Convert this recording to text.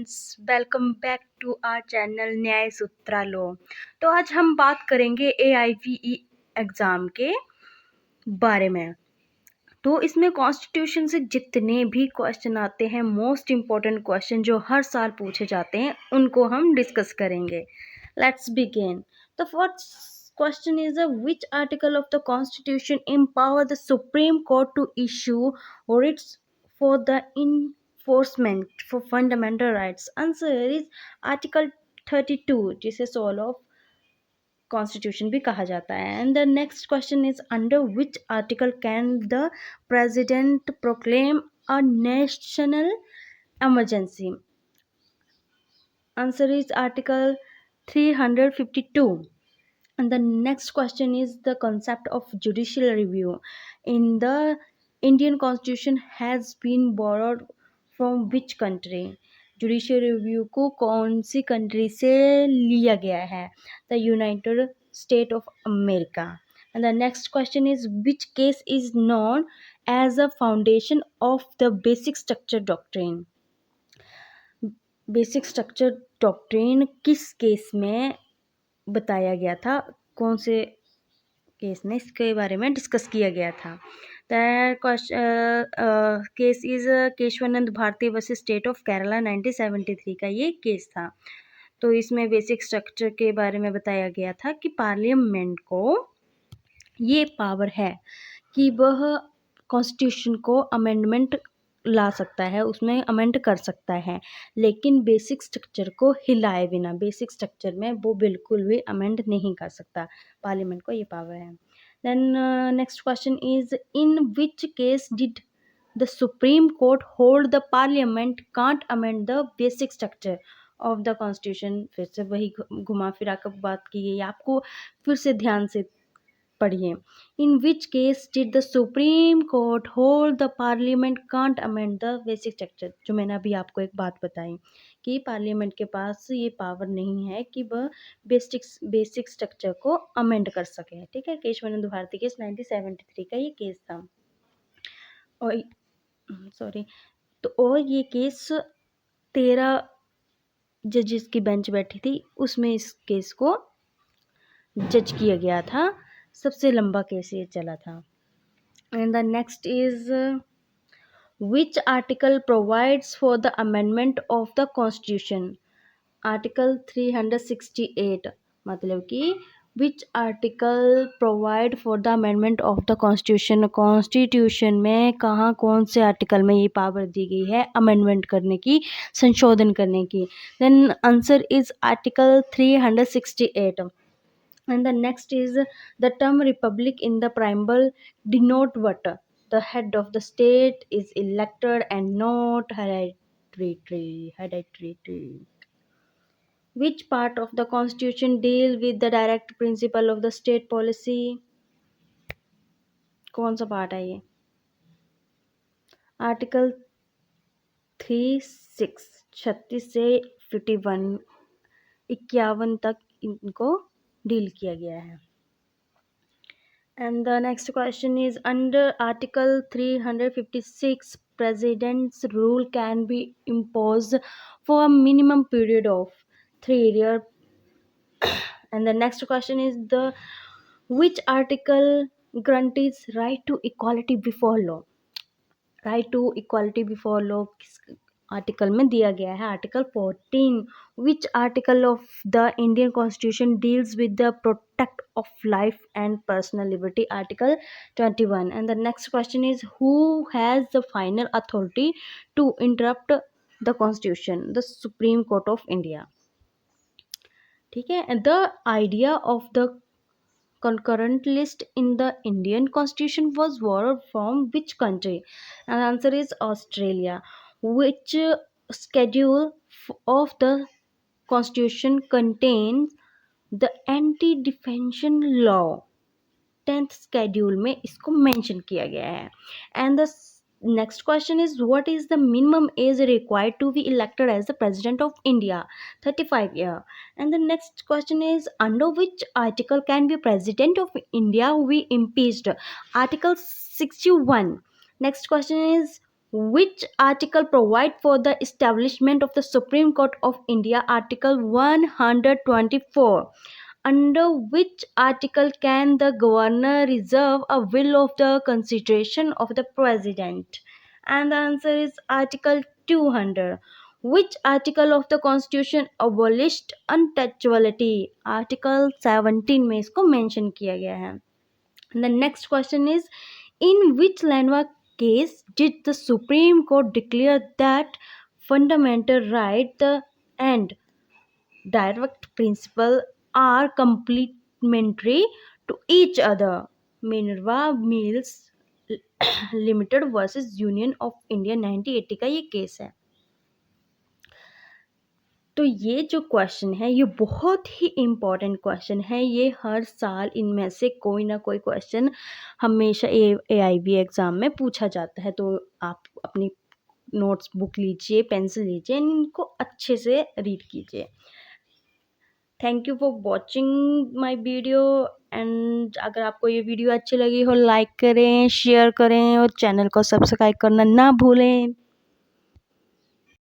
Friends, welcome back to our channel Nyay Sutra लो। तो आज हम बात करेंगे AIVE एग्ज़ाम के बारे में। तो इसमें कॉन्स्टिट्यूशन से जितने भी क्वेश्चन आते हैं, मोस्ट इम्पॉर्टेंट क्वेश्चन जो हर साल पूछे जाते हैं, उनको हम डिस्कस करेंगे। Let's begin. The first question is which article of the Constitution empower the supreme Court to issue writs for the enforcement for fundamental rights? Answer is Article 32, जिसे soul of constitution भी कहा जाता है. And the next question is under which article can the president proclaim a national emergency? Answer is Article 352. And the next question is the concept of judicial review in the Indian constitution has been borrowed from which country? Judicial review को कौन सी country से लिया गया है? The United State of America. And the next question is which case is known as a foundation of the basic structure doctrine? Basic structure doctrine किस case में बताया गया था? कौन से केस में इसके बारे में डिस्कस किया गया था? Case is Kesavananda Bharati versus State of Kerala 1973 का ये केस था. तो इसमें बेसिक स्ट्रक्चर के बारे में बताया गया था कि पार्लियामेंट को ये पावर है कि वह कॉन्स्टिट्यूशन को अमेंडमेंट ला सकता है, उसमें अमेंड कर सकता है, लेकिन बेसिक स्ट्रक्चर को हिलाए बिना बेसिक स्ट्रक्चर में वो बिल्कुल भी अमेंड नहीं कर सकता. पार्लियामेंट को ये पावर है. Then next question is in which case did the supreme court hold the parliament can't amend the basic structure of the Constitution? फिर से वही घुमा फिरा कर बात की गई, आपको फिर से ध्यान से पढ़िए. In which case did the supreme court hold the parliament can't amend the basic structure? जो मैंने अभी आपको एक बात बताई कि पार्लियामेंट के पास ये पावर नहीं है कि वह बेसिक स्ट्रक्चर को अमेंड कर सके. ठीक है, केशवानंद भारती केस 1973 का ये केस था. और सॉरी, तो और ये केस 13 जजेस की बेंच बैठी थी, उसमें इस केस को जज किया गया था. सबसे लंबा केस ये चला था. And the next is which article provides for the amendment of the constitution? Article 368. मतलब कि which article provide for the amendment of the constitution? Constitution में कहाँ कौन से आर्टिकल में ये पावर दी गई है अमेंडमेंट करने की, संशोधन करने की? Then answer is article 368. And the next is the term republic in the preamble denote what? The head of the state is elected and not hereditary. Which part of the constitution deal with the direct principle of the state policy? कौन सा part है ये? Article 36 से 51 तक इनको deal किया गया है. And the next question is under Article 356, President's rule can be imposed for a minimum period of 3 years. And the next question is which article guarantees right to equality before law? Right to equality before law किस article में दिया गया है? Article 14. Which article of the Indian Constitution deals with the protect of life and personal liberty? Article 21. And the next question is who has the final authority to interpret the Constitution? The supreme Court of India. ठीक है. The idea of the concurrent list in the Indian constitution was borrowed from which country? And answer is Australia. Which schedule of the constitution contains the anti-defamation law? 10th schedule में इसको mention किया गया है. And the next question is what is the minimum age required to be elected as the president of India? 35 year. And the next question is under which article can be president of India be impeached? Article 61. Next question is Which article provide for the establishment of the Supreme Court of India? Article 124. Under which article can the governor reserve a will of the consideration of the president? And the answer is Article 200. Which article of the constitution abolished untouchability? Article 17 में इसको mention किया गया है. The next question is, in which landmark case did the Supreme Court declare that fundamental right and direct principle are complementary to each other? Minerva Mills Limited versus Union of India 1980 का ये case है. तो ये जो question है ये बहुत ही important question है. ये हर साल इनमें से कोई ना कोई क्वेश्चन हमेशा AIB एग्ज़ाम में पूछा जाता है. तो आप अपनी नोट्स बुक लीजिए, पेंसिल लीजिए, इनको अच्छे से रीड कीजिए. Thank you for watching my video. And अगर आपको ये वीडियो अच्छी लगी हो, लाइक करें, शेयर करें और चैनल को सब्सक्राइब करना ना भूलें.